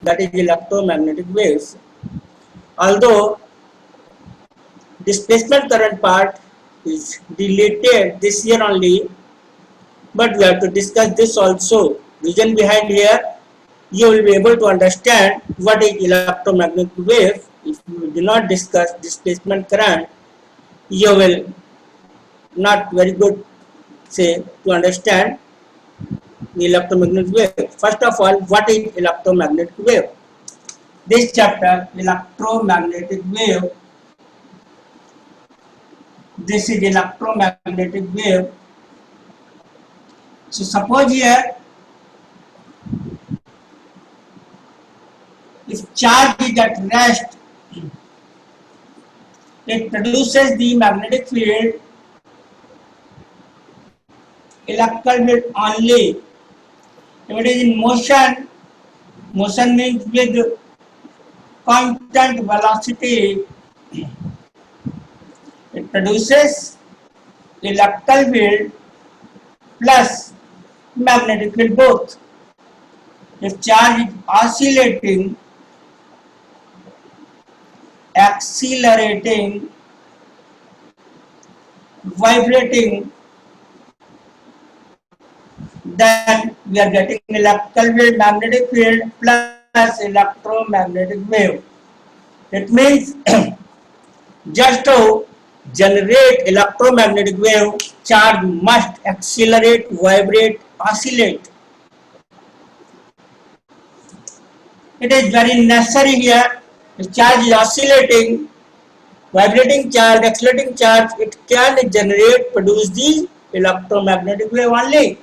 that is electromagnetic waves. Although displacement current part is deleted this year only, but we have to discuss this also. Reason behind here, you will be able to understand what is electromagnetic wave. If you do not discuss displacement current, you will not very good say to understand the electromagnetic wave. First of all, what is electromagnetic wave? This chapter, electromagnetic wave. This is electromagnetic wave. So suppose here, if charge is at rest, it produces the magnetic field, electrical field only. If it is in motion, motion means with constant velocity, it produces electrical field plus magnetic field both. If charge is oscillating, accelerating, vibrating, then we are getting electrical field, magnetic field plus electromagnetic wave. It means just to generate electromagnetic wave, charge must accelerate, vibrate, oscillate. It is very necessary here. If charge is oscillating, vibrating charge, accelerating charge, it can generate, produce the electromagnetic wave only.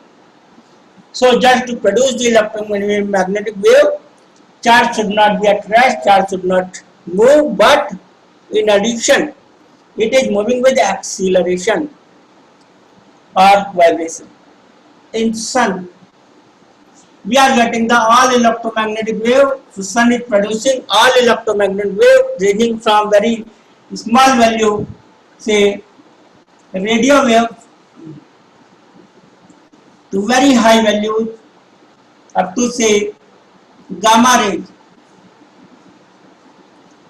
So just to produce the electromagnetic wave, charge should not be at rest, charge should not move, but in addition, it is moving with acceleration or vibration. In sun, we are getting the all electromagnetic wave. So sun is producing all electromagnetic wave ranging from very small value, say radio wave, to very high value up to say gamma rays,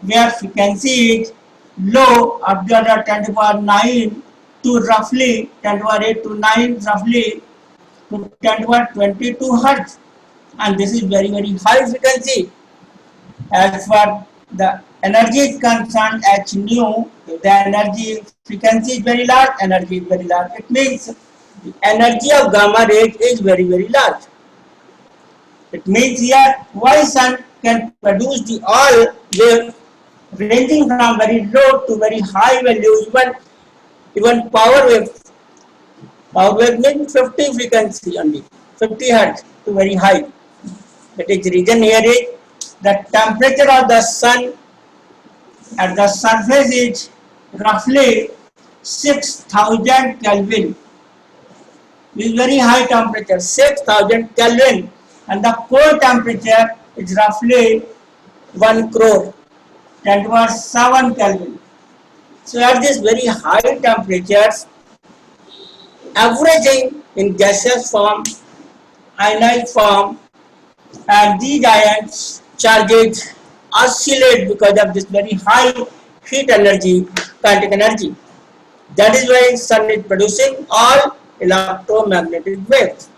where frequency is low up to 10 to the power 9 to roughly 10 to the power 8 to 9 roughly to 10 to the power 22 hertz, and this is very high frequency. As far the energy is concerned, H nu, if the energy frequency is very large, energy is very large. It means the energy of gamma rays is very large. It means here why sun can produce the all wave ranging from very low to very high values, even power wave. Power wave means 50 frequency only, 50 hertz to very high. That is the reason here is the temperature of the sun at the surface is roughly 6000 Kelvin. This is very high temperature, 6000 Kelvin, and the core temperature is roughly 1 crore, 10 to the power 7 Kelvin. So at this very high temperatures, averaging in gaseous form, ionized form, and these ions charges oscillate because of this very high heat energy, kinetic energy. That is why sun is producing all electromagnetic waves.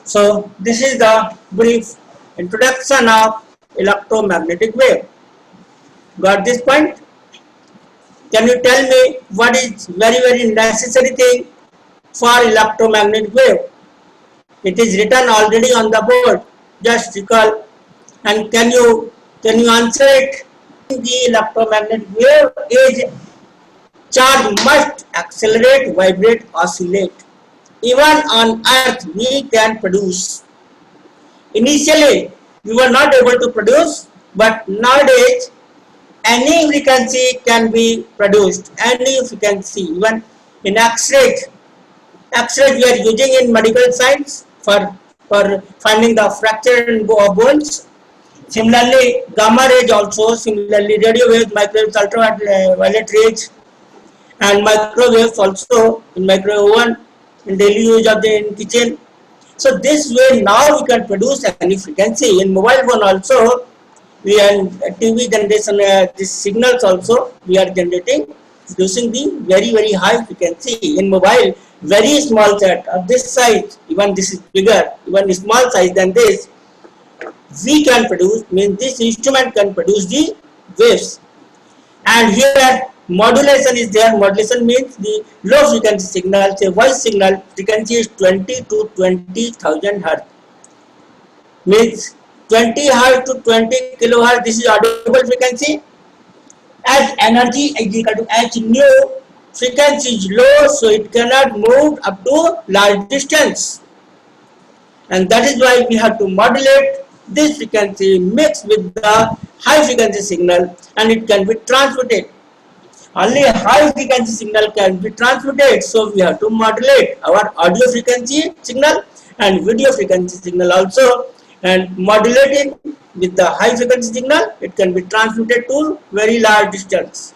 So this is the brief introduction of electromagnetic wave. Got this point? Can you tell me what is very necessary thing for electromagnetic wave? It is written already on the board. Just recall, and can you answer it? The electromagnetic wave is charge must accelerate, vibrate, oscillate. Even on Earth, we can produce. Initially, we were not able to produce, but nowadays, any frequency can be produced. Any frequency, even in X-ray. X-ray we are using in medical science for finding the fracture in bones. Similarly, gamma rays also. Similarly, radio waves, microwaves, ultraviolet rays, and microwaves also in microwave oven, in daily use of the in kitchen. So this way now we can produce any frequency. In mobile phone also, we are TV generation, these signals also we are generating, producing the very high frequency. In mobile, very small set of this size, even this is bigger, even small size than this, we can produce, means this instrument can produce the waves. And here modulation is there. Modulation means the low frequency signal, say voice signal frequency is 20 to 20,000 hertz, means 20 hertz to 20 kilohertz, this is audible frequency. As energy is equal to h nu, frequency is low, so it cannot move up to large distance, and that is why we have to modulate this frequency mixed with the high frequency signal, and it can be transmitted. Only high frequency signal can be transmitted, so we have to modulate our audio frequency signal and video frequency signal also, and modulating with the high frequency signal, it can be transmitted to very large distance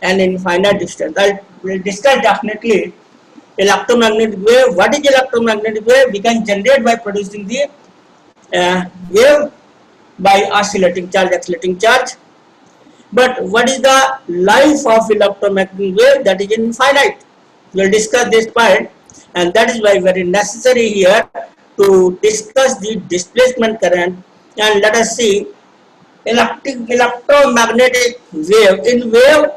and infinite distance. I will discuss definitely electromagnetic wave. What is electromagnetic wave? We can generate by producing the wave by oscillating charge, accelerating charge. But what is the life of electromagnetic wave? That is infinite. We will discuss this point, and that is why very necessary here to discuss the displacement current. And let us see electromagnetic wave. In wave,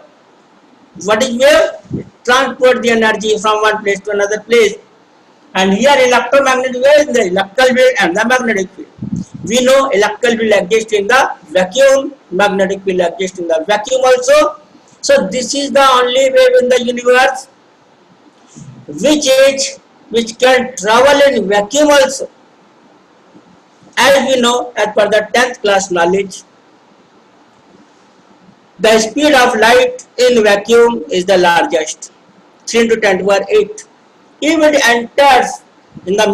what is wave? It transport the energy from one place to another place. And here electromagnetic wave is the electrical field and the magnetic field. We know electrical field exists in the vacuum, magnetic field exists in the vacuum also. So this is the only wave in the universe which can travel in vacuum also. As we know, as per the 10th class knowledge, the speed of light in vacuum is the largest, 3 into 10 to the power 8. If it enters in the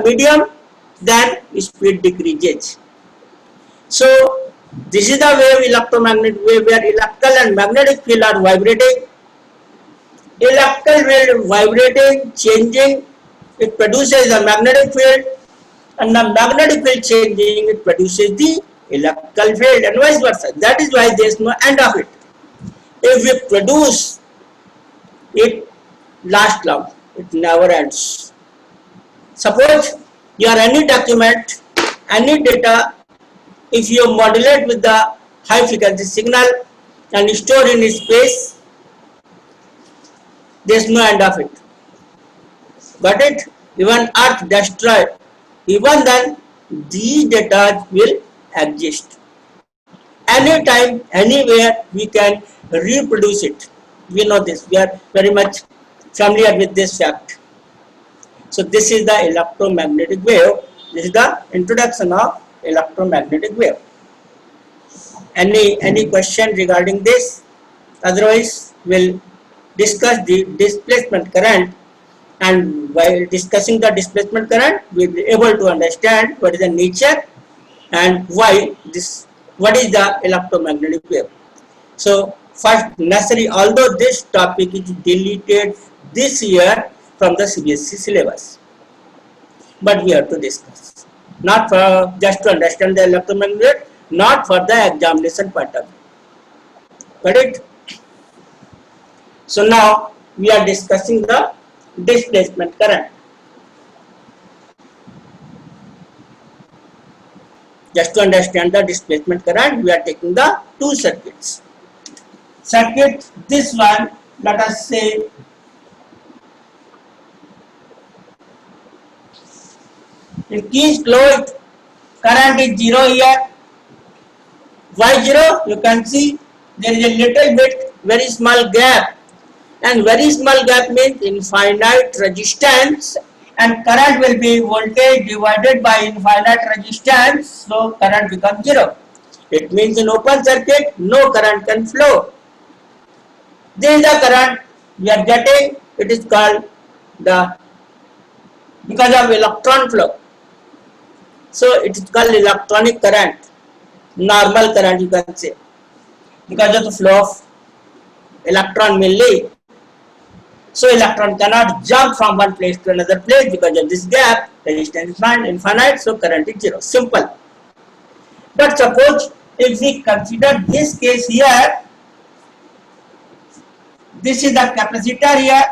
medium, then speed decreases. So this is the wave, electromagnetic wave, where electrical and magnetic field are vibrating. Electrical field vibrating, changing, it produces the magnetic field, and the magnetic field changing, it produces the electrical field, and vice versa. That is why there is no end of it. If we produce, it lasts long, it never ends. Suppose your any document, any data, if you modulate with the high frequency signal and store in space, there is no end of it. Got it? Even Earth destroyed, even then these data will exist. Anytime, anywhere, we can reproduce it. We know this. We are very much familiar with this fact. So this is the electromagnetic wave. This is the introduction of electromagnetic wave. Any question regarding this? Otherwise, we'll discuss the displacement current, and while discussing the displacement current, we'll be able to understand what is the nature and why this, what is the electromagnetic wave. So first necessary, although this topic is deleted this year from the CBSE syllabus, but we have to discuss, not for just to understand the electromagnetic wave, not for the examination point of view. Got it? So now we are discussing the displacement current. Just to understand the displacement current, we are taking the two circuits. Circuit, this one, let us say if key is closed, current is 0 here. Why 0? You can see there is a little bit, very small gap, and very small gap means infinite resistance, and current will be voltage divided by infinite resistance, so current becomes 0. It means in open circuit, no current can flow. This is the current we are getting. It is called the, because of electron flow, so it is called electronic current, normal current you can say, because of the flow of electron mainly. So electron cannot jump from one place to another place because of this gap. Resistance is infinite, so current is zero. Simple. But suppose if we consider this case here, this is the capacitor here,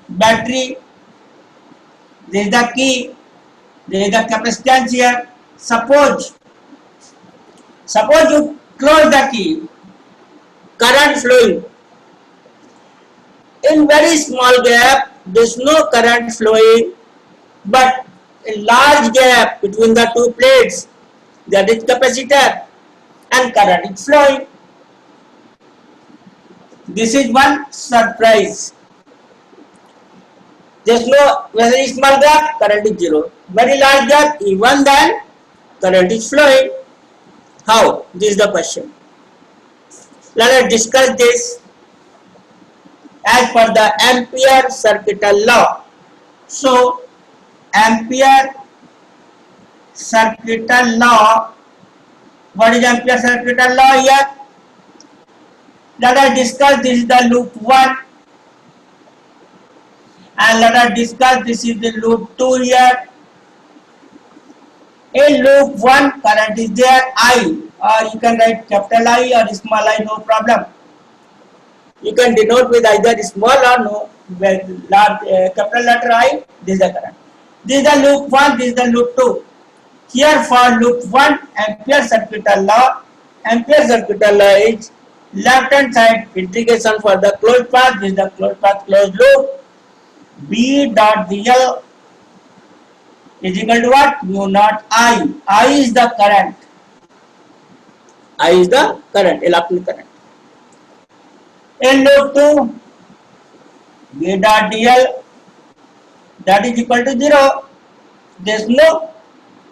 battery, this is the key, this is the capacitance here. Suppose you close the key, current flowing. In very small gap, there is no current flowing, but a large gap between the two plates, that is capacitor, and current is flowing. This is one surprise. There is no very small gap, current is zero. Very large gap, even then current is flowing. How? This is the question. Let us discuss this as per the Ampere circuital law. So, Ampere circuital law. What is Ampere circuital law here? Let us discuss this is the loop 1, and let us discuss this is the loop 2 here. In loop 1, current is there, I, or you can write capital I or small I, no problem. You can denote with either small or no, with large capital letter I, this is the current. This is the loop 1, this is the loop 2. Here for loop 1, Ampere circuital law is left hand side integration for the closed path, this is the closed path closed loop. B dot dl is equal to what? Mu naught I. I is the current. I is the current, electric current. In loop 2, B dot dl, that is equal to 0. There is no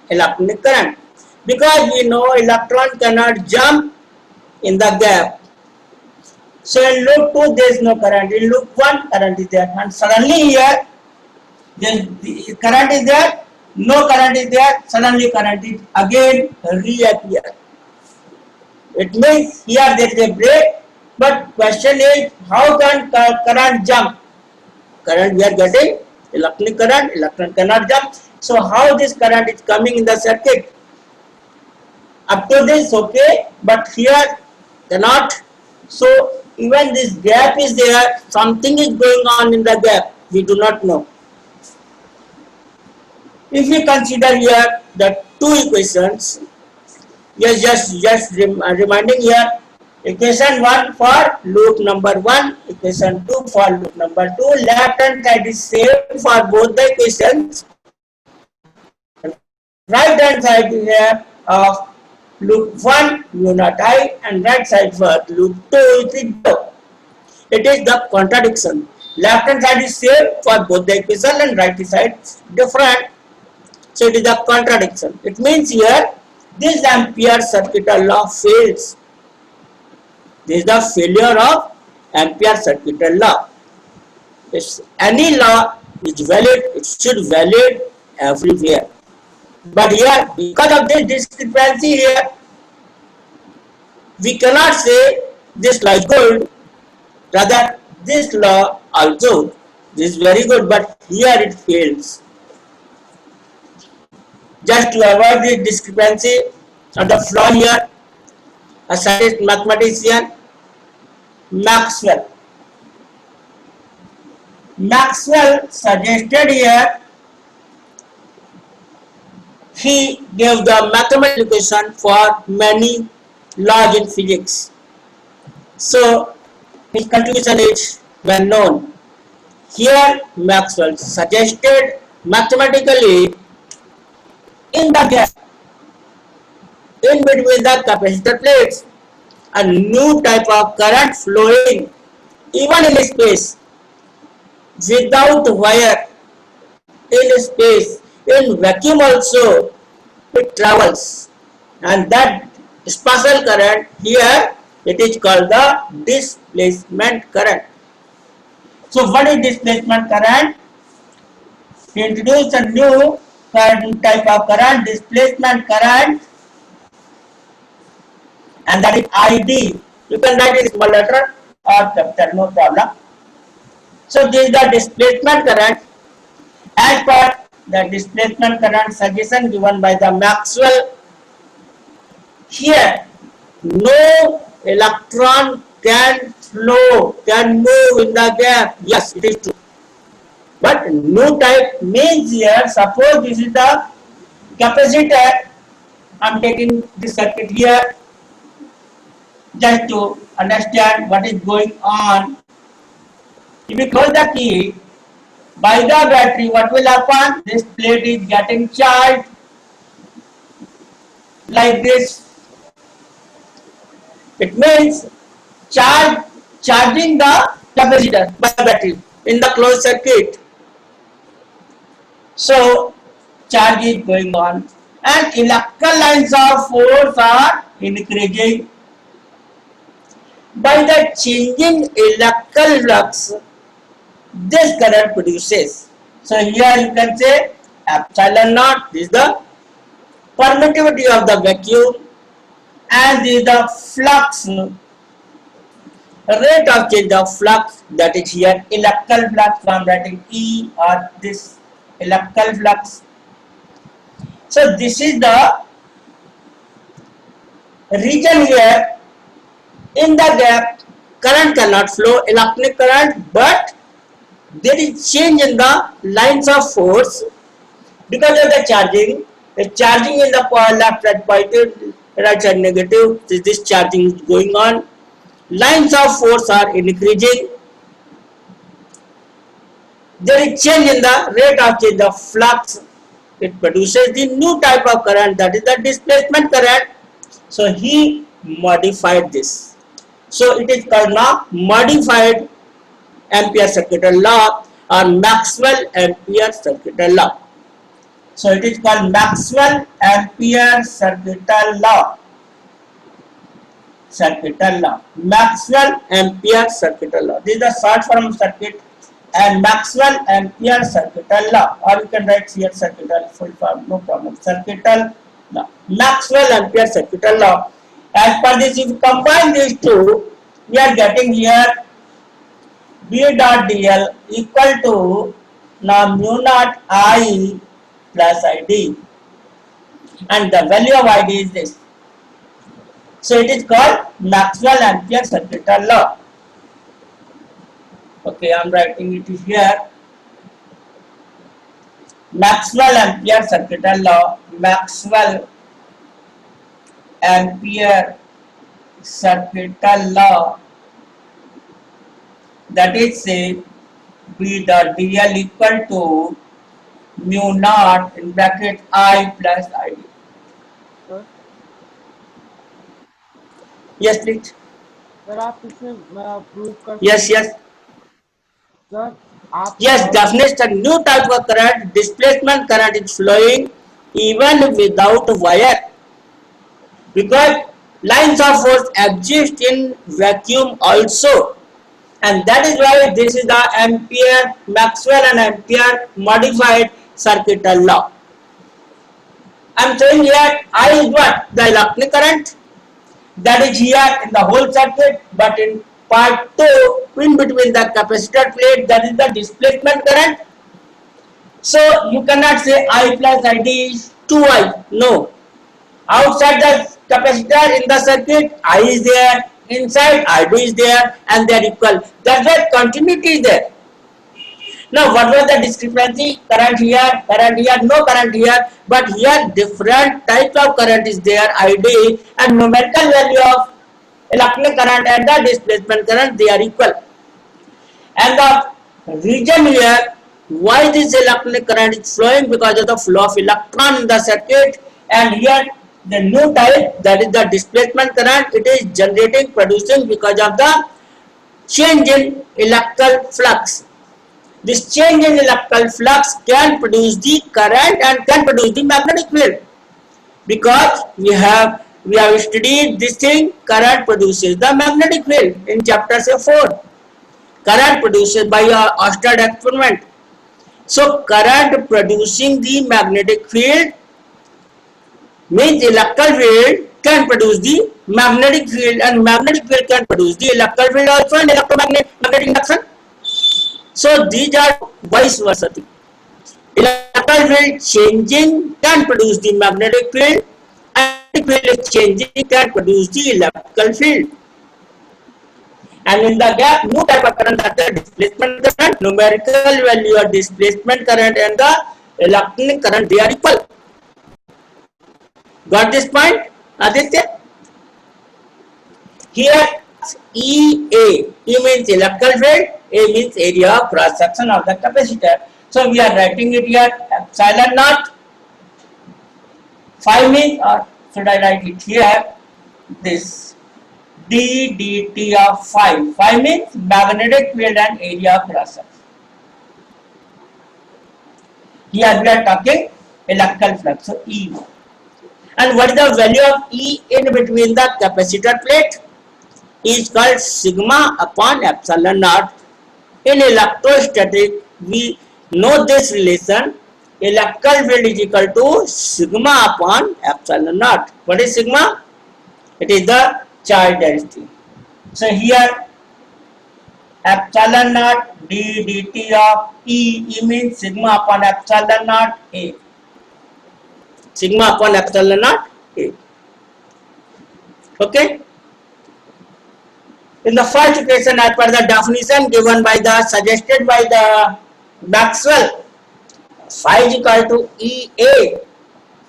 electronic current, because we know electron cannot jump in the gap. So in loop 2 there is no current, in loop 1 current is there, and suddenly here the current is there, no current is there, suddenly current is again reappear. It means here there is a break, but question is how can current jump? Current we are getting electronic current, electron cannot jump. So how this current is coming in the circuit? Up to this okay, but here cannot. So even this gap is there, something is going on in the gap, we do not know. If we consider here the two equations, yes, just reminding here, equation 1 for loop number 1, equation 2 for loop number 2, left hand side is same for both the equations, right hand side here of loop 1 mu naught I, and right side for loop 2 is 0. It is the contradiction. Left hand side is same for both the equation and right side different. So it is the contradiction. It means here this Ampere circuital law fails. This is the failure of Ampere circuital law. If any law is valid, it should valid everywhere. But here, because of this discrepancy here, we cannot say this law is good. Rather, this law also is very good, but here it fails. Just to avoid this discrepancy or the flaw here, a scientist mathematician Maxwell suggested here, he gave the mathematical equation for many laws in physics. So his contribution is well known. Here Maxwell suggested mathematically in the gap in between the capacitor plates a new type of current flowing even in space without wire in space. In vacuum also it travels, and that special current here, it is called the displacement current. So what is displacement current? We introduce a new type of current, displacement current, and that is ID. You can write in small letter or capital, no problem. So this is the displacement current as per the displacement current suggestion given by the Maxwell. Here, no electron can flow, can move in the gap. Yes, it is true. But no type means here, suppose this is the capacitor. I am taking this circuit here just to understand what is going on. If you close the key, by the battery, what will happen? This plate is getting charged like this. It means charging the capacitor by battery in the closed circuit. So charge is going on and electrical lines of force are increasing. By the changing electrical flux, this current produces. So here you can say epsilon naught, this is the permittivity of the vacuum, and this is the flux, rate of change of flux, that is here electrical flux. I am writing E or this electrical flux. So this is the region here. In the gap, current cannot flow, electric current, but there is change in the lines of force because of the charging. The charging in the left side positive, right side negative. This charging is going on. Lines of force are increasing. There is change in the rate of change of flux. It produces the new type of current, that is the displacement current. So he modified this. So it is called now modified Ampere circuital law or Maxwell Ampere circuital law. So it is called Maxwell Ampere circuital law. Maxwell Ampere circuital law. This is the short form of circuit, and Maxwell Ampere circuital law, or you can write here circuital full form, no problem. Circuital law. Maxwell Ampere circuital law. As per this, if you combine these two, we are getting here B dot dl equal to now mu naught I plus ID, and the value of ID is this. So it is called Maxwell Ampere circuital law. Okay, I am writing it here. Maxwell Ampere circuital law. Maxwell Ampere circuital law, that is say B dot dl equal to mu naught in bracket I plus ID. Yes, please. Sir आप इसमें prove कर Yes, yes. Sir आप Yes, definitely new type of current, displacement current is flowing even without wire, because lines of force exist in vacuum also, and that is why this is the Ampere, Maxwell and Ampere modified circuital law. I am saying here I is what? The electric current that is here in the whole circuit, but in part 2 in between the capacitor plate, that is the displacement current. So you cannot say I plus ID is 2I. No. Outside the capacitor in the circuit, I is there, inside ID is there, and they are equal. That's why continuity is there. Now what was the discrepancy? Current here, no current here, but here different types of current is there, ID, and numerical value of electric current and the displacement current, they are equal. And the region here, why this electric current is flowing? Because of the flow of electron in the circuit, and here the new type, that is the displacement current, it is generating, producing because of the change in electrical flux. This change in electrical flux can produce the current and can produce the magnetic field, because we have studied this thing. Current produces the magnetic field in chapter 4. Current produces by Oersted experiment. So current producing the magnetic field means electrical field can produce the magnetic field, and magnetic field can produce the electrical field also and electromagnetic induction. So these are vice versa. Electrical field changing can produce the magnetic field, and field is changing can produce the electrical field. And in the gap, new type of current are the displacement current, numerical value of displacement current and the electronic current, they are equal. Got this point, Aditya? Here EA, E means electrical field, A means area of cross section of the capacitor. So we are writing it here, epsilon naught. Phi means, or should I write it here, this d dt of phi. Phi means magnetic field and area of cross section. Here we are talking electrical flux, so E. And what is the value of E in between the capacitor plate? E is called sigma upon epsilon naught. In electrostatic, we know this relation. Electrical field is equal to sigma upon epsilon naught. What is sigma? It is the charge density. So here epsilon naught d dt of E, E means sigma upon epsilon naught A. Sigma upon epsilon naught A. Okay. In the first equation, as per the definition given by the suggested by the Maxwell, phi is equal to EA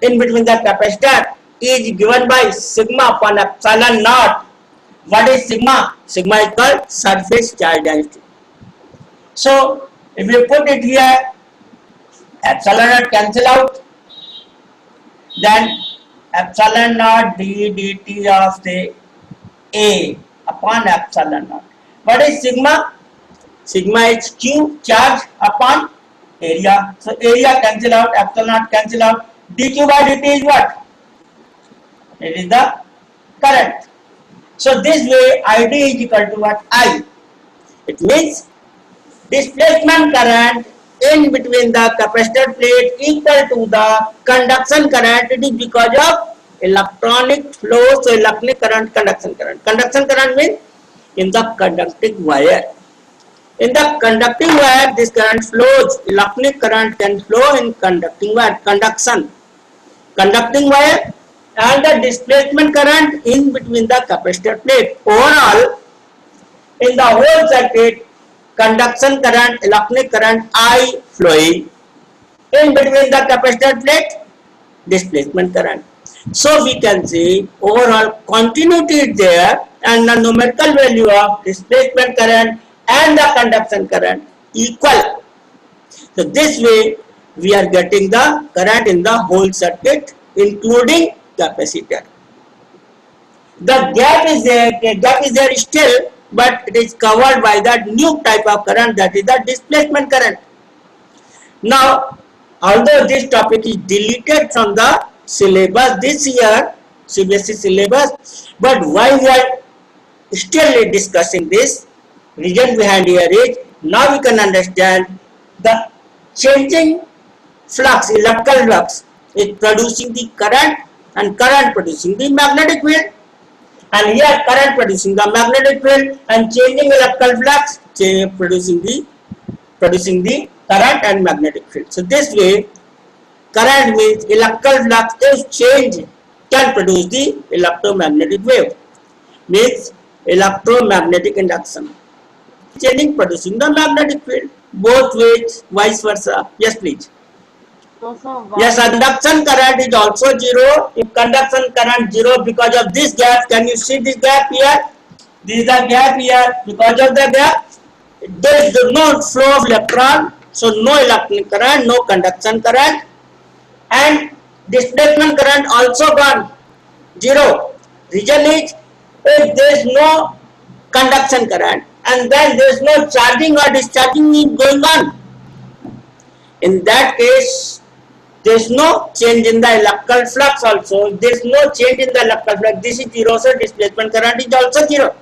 in between the capacitor. E is given by sigma upon epsilon naught. What is sigma? Sigma is called surface charge density. So if we put it here, epsilon naught cancel out, then epsilon naught d dt of say A upon epsilon naught. What is sigma? Sigma is Q, charge upon area. So area cancel out, epsilon naught cancel out. dq by dt is what? It is the current. So this way id is equal to what? I. It means displacement current in between the capacitor plate equal to the conduction current. It is because of electronic flow. So electronic current, conduction current. Conduction current means in the conducting wire. In the conducting wire, this current flows. Electronic current can flow in conducting wire. Conduction, conducting wire, and the displacement current in between the capacitor plate. Overall, in the whole circuit, conduction current, electronic current I flowing. In between the capacitor plate, displacement current. So we can say overall continuity is there, and the numerical value of displacement current and the conduction current equal. So this way we are getting the current in the whole circuit including capacitor. The gap is there still, but it is covered by that new type of current, that is the displacement current. Now, although this topic is deleted from the syllabus this year, CBSE syllabus, but why we are still discussing this, reason behind here is, now we can understand the changing flux, electrical flux is producing the current, and current producing the magnetic field, and here current producing the magnetic field and changing electrical flux producing the current and magnetic field. So this way current means electrical flux is changed can produce the electromagnetic wave, means electromagnetic induction, changing producing the magnetic field, both ways, vice versa. Yes, please. So, sir, Yes, conduction current is also zero. If conduction current zero because of this gap, can you see this gap here? This is the gap here. Because of the gap, there is no flow of electron, so no electric current, no conduction current, and displacement current also gone, zero. Reason is, if there is no conduction current and then there is no charging or discharging is going on, in that case there is no change in the electrical flux also. There is no change in the electrical flux. This is zero, so displacement current is also zero.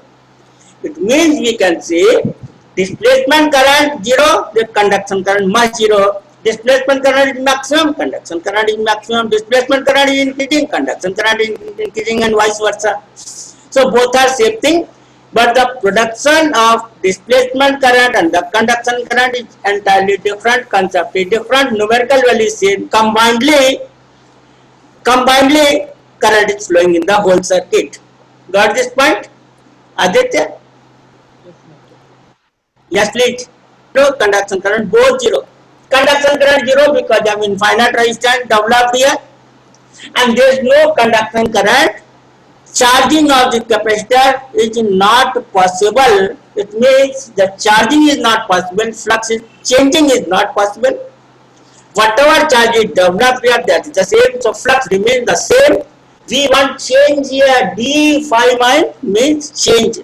It means we can say displacement current zero, the conduction current must zero, Displacement current is maximum, conduction current is maximum, displacement current is increasing, conduction current is increasing, and vice versa. So both are same thing, but the production of displacement current and the conduction current is entirely different concept, is different numerical values same. Combinedly current is flowing in the whole circuit. Got this point, Aditya? Yes, sir. Yes, please. No conduction current both zero. Conduction current zero because of infinite resistance developed here, and there is no conduction current. Charging of the capacitor is not possible. It means the charging is not possible. Flux is changing is not possible. Whatever charge is developed here, that is the same. So flux remains the same. We want change here. D phi means change.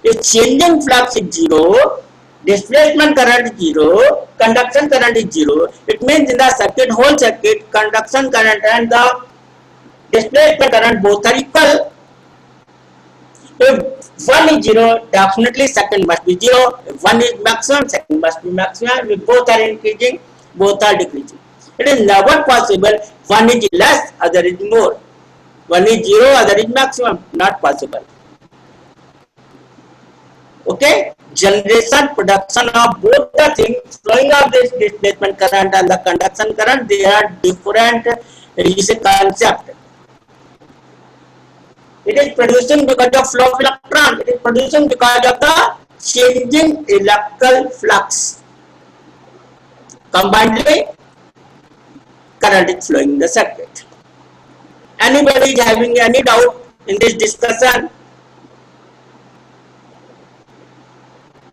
If changing flux is zero, displacement current is zero, conduction current is zero, it means in the circuit, whole circuit, conduction current and the displacement current both are equal. If one is zero, definitely second must be zero. If one is maximum, second must be maximum. If both are increasing, both are decreasing. It is never possible one is less, other is more. One is zero, other is maximum. Not possible. Okay, generation, production of both the things, flowing of this displacement current and the conduction current, they are different concept. It is producing because of flow of electron. It is producing because of the changing electrical flux. Combinedly, current is flowing in the circuit. Anybody is having any doubt in this discussion?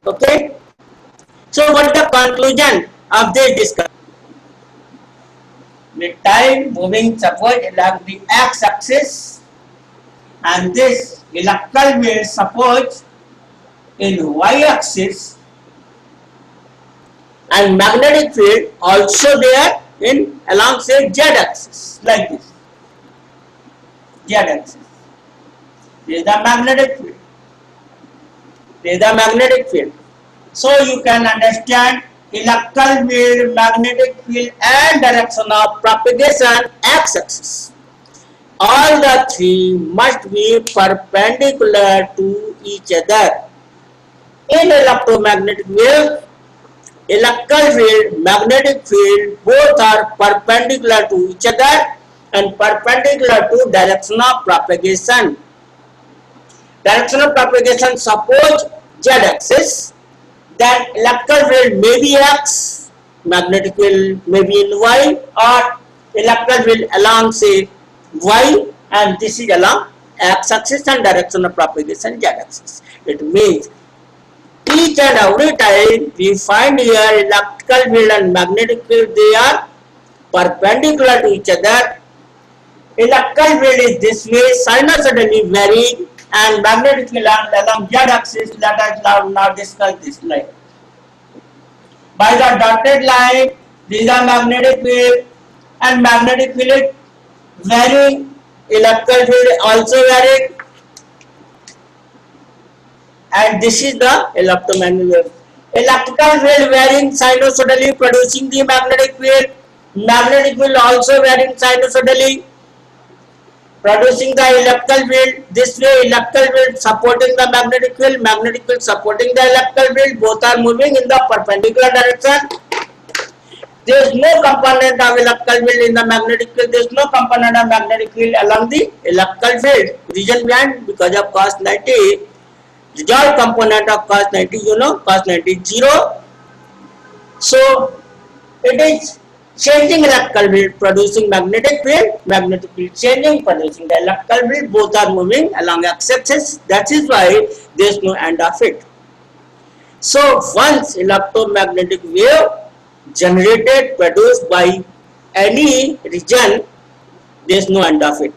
Okay. So what the conclusion of this discussion? With time moving suppose along the x-axis, and this electrical wave suppose in y-axis, and magnetic field also there in along say z-axis, like this. Z-axis. This is the magnetic field. This is the magnetic field. So you can understand electrical field, magnetic field, and direction of propagation x-axis. All the three must be perpendicular to each other. In electromagnetic wave, electrical field, magnetic field, both are perpendicular to each other and perpendicular to direction of propagation. Direction of propagation, suppose z-axis, then electrical field may be x, magnetic field may be in y, or electrical field along say y, and this is along x-axis and direction of propagation z-axis. It means each and every time we find here electrical field and magnetic field, they are perpendicular to each other. Electrical field is this way, sinusoidally varying, and magnetic field along z-axis. Let us now discuss this line. By the dotted line, these are magnetic field, and magnetic field varying, electrical field also varying, and this is the electromagnetic wave. Electrical field varying sinusoidally, producing the magnetic field. Magnetic field also varying sinusoidally, producing the electrical field. This way, electrical field supporting the magnetic field supporting the electrical field. Both are moving in the perpendicular direction. There is no component of electrical field in the magnetic field. There is no component of magnetic field along the electrical field. Reason behind, because of cos 90, resolved component of cos 90, you know, cos 90 is 0. So it is changing electrical field, producing magnetic field changing, producing the electrical field. Both are moving along x-axis. That is why there is no end of it. So once electromagnetic wave generated, produced by any region, there is no end of it.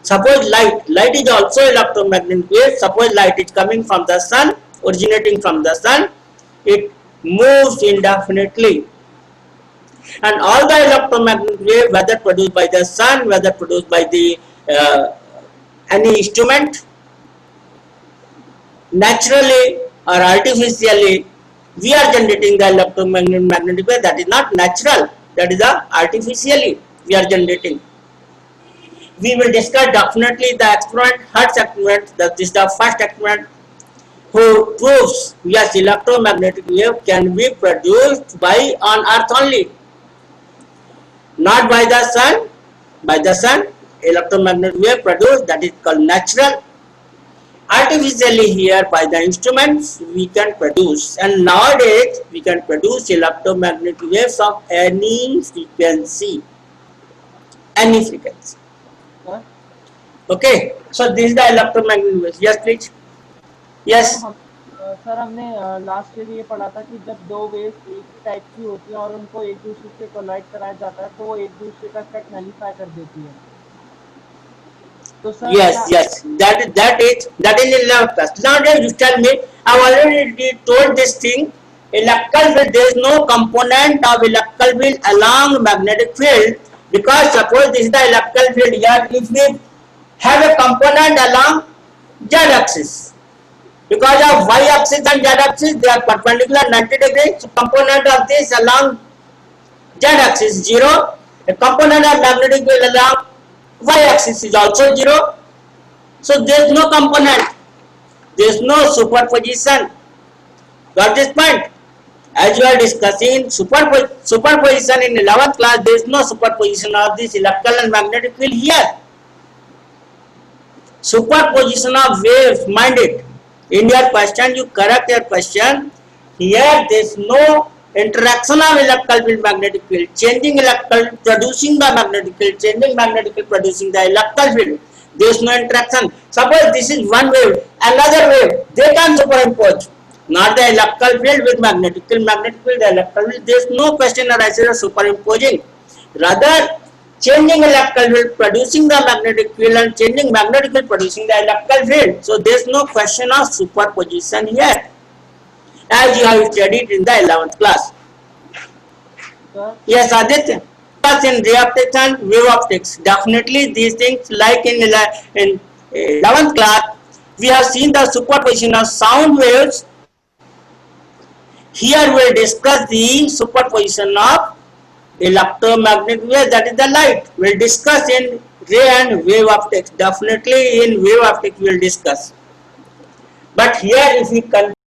Suppose light is also electromagnetic wave. Suppose light is coming from the sun, originating from the sun, it moves indefinitely. And all the electromagnetic wave, whether produced by the sun, whether produced by the any instrument, naturally or artificially, We are generating the electromagnetic wave. That is not natural. That is the artificially we are generating. We will discuss definitely the experiment, Hertz experiment. That is the first experiment who proves yes, electromagnetic wave can be produced by on Earth only, not by the sun. By the sun, electromagnetic wave produced, that is called natural. Artificially here by the instruments we can produce, and nowadays we can produce electromagnetic waves of any frequency. Any frequency. Sir Okay, so this is the electromagnetic waves. Yes, please. Yes. Sir हमने last year ये पढ़ा था कि जब दो waves एक ही type की होती हैं और उनको एक दूसरे से कोलाइड कराया जाता है तो वो एक दूसरे का इफेक्ट नलीफाई कर देती है. तो sir Yes. That is in 11th class. Nowadays you tell me, I've already told this thing. Electrical field, there is no component of electrical field along magnetic field, because suppose this is the electrical field here. If we have a component along z-axis, because of y-axis and z-axis they are perpendicular 90 degrees. So component of this along z-axis 0. A component of magnetic field along y-axis is also 0. So there is no component, there is no superposition. Got this point? As you are discussing superposition in 11th class, there is no superposition of this electrical and magnetic field here. Superposition of waves, mind it. In your question, you correct your question. Here there is no interaction of electrical field, magnetic field, changing electrical field, producing the magnetic field, changing magnetic field, producing the electrical field. There is no interaction. Suppose this is one wave, another wave, they can superimpose. Not the electrical field with magnetic field, the electrical field. There is no question arises of superimposing. Rather, changing electrical field, producing the magnetic field, and changing magnetic field, producing the electrical field. So there is no question of superposition here, as you have studied in the 11th class. Sir Yes, Aditya. Because in ray optics and wave optics, definitely these things, like in 11th class, we have seen the superposition of sound waves. Here we will discuss the superposition of electromagnetic waves, that is the light. We will discuss in ray and wave optics. Definitely in wave optics we will discuss. But here if we